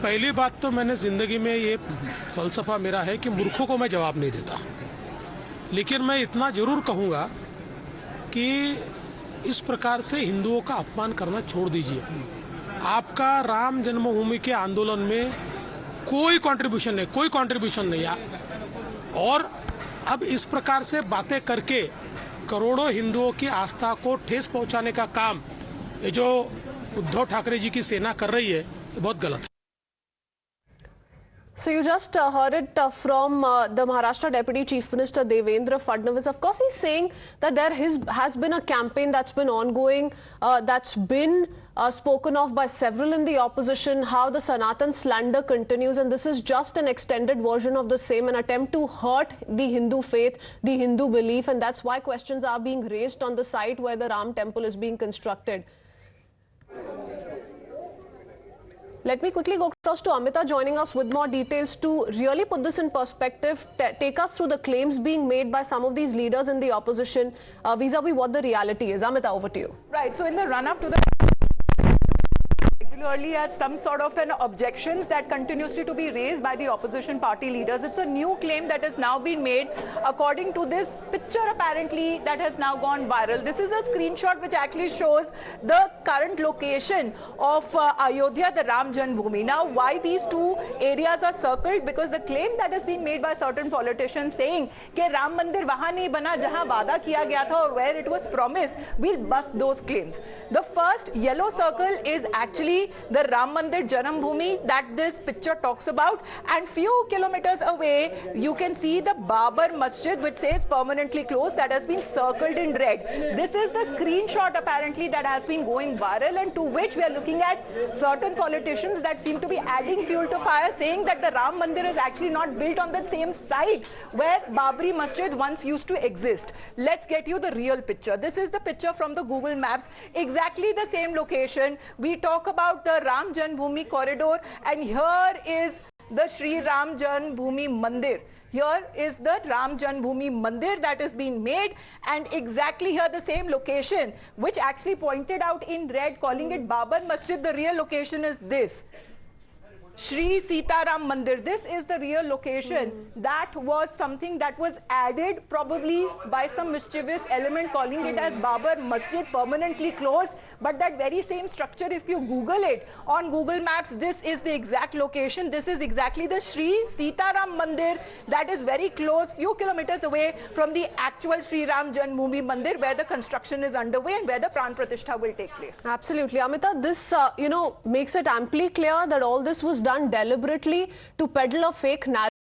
पहली बात तो मैंने ज़िंदगी में ये फ़लसफ़ा मेरा है कि मूर्खों को मैं जवाब नहीं देता, लेकिन मैं इतना ज़रूर कहूँगा कि इस प्रकार से हिंदुओं का अपमान करना छोड़ दीजिए। आपका राम जन्मभूमि के आंदोलन में कोई कंट्रीब्यूशन नहीं है और अब इस प्रकार से बातें करके करोड़ों हिंदुओं की आस्था को ठेस पहुंचाने का काम ये जो उद्धव ठाकरे जी की सेना कर रही है, ये बहुत गलत है। So you just heard it from the Maharashtra Deputy Chief Minister Devendra Fadnavis. Of course, he's saying that there has been a campaign that's been ongoing, that's been spoken of by several in the opposition, how the Sanatan slander continues, and this is just an extended version of the same, an attempt to hurt the Hindu faith, the Hindu belief, and that's why questions are being raised on the site where the Ram temple is being constructed. Let me quickly go across to Amita joining us with more details to really put this in perspective, take us through the claims being made by some of these leaders in the opposition vis-a-vis what the reality is. Amita, over to you. Right. So in the run-up to the regularly at some sort of an objections that continuously to be raised by the opposition party leaders. It's a new claim that has now been made according to this picture apparently that has now gone viral. This is a screenshot which actually shows the current location of Ayodhya, the Ram Janmabhoomi. Now, why these two areas are circled? Because the claim that has been made by certain politicians saying कि Ram Mandir वहाँ नहीं बना जहाँ वादा किया गया था और where it was promised, we'll bust those claims. The first yellow circle is actually the Ram Mandir Janmabhoomi that this picture talks about, and few kilometers away you can see the Babar Masjid which says permanently closed, that has been circled in red. This is the screenshot apparently that has been going viral, and to which we are looking at certain politicians that seem to be adding fuel to fire, saying that the Ram Mandir is actually not built on the same site where Babri Masjid once used to exist. Let's get you the real picture. This is the picture from the Google Maps, exactly the same location. We talk about the Ram Janmabhoomi corridor, and here is the Sri Ram Janmabhoomi Mandir. Here is the Ram Janmabhoomi Mandir that is being made, and exactly here the same location which actually pointed out in red calling it Babar Masjid. The real location is this, Sri Sitaram Mandir. This is the real location. That was something that was added probably by some mischievous element calling it as Babar Masjid permanently closed. But that very same structure, if you Google it on Google Maps, this is the exact location. This is exactly the Sri Sitaram Mandir that is very close, few kilometers away from the actual Sri Ram Janmabhoomi Mandir where the construction is underway and where the Pran Pratishtha will take place. Absolutely. Amita, this, makes it amply clear that all this was done deliberately to peddle a fake narrative.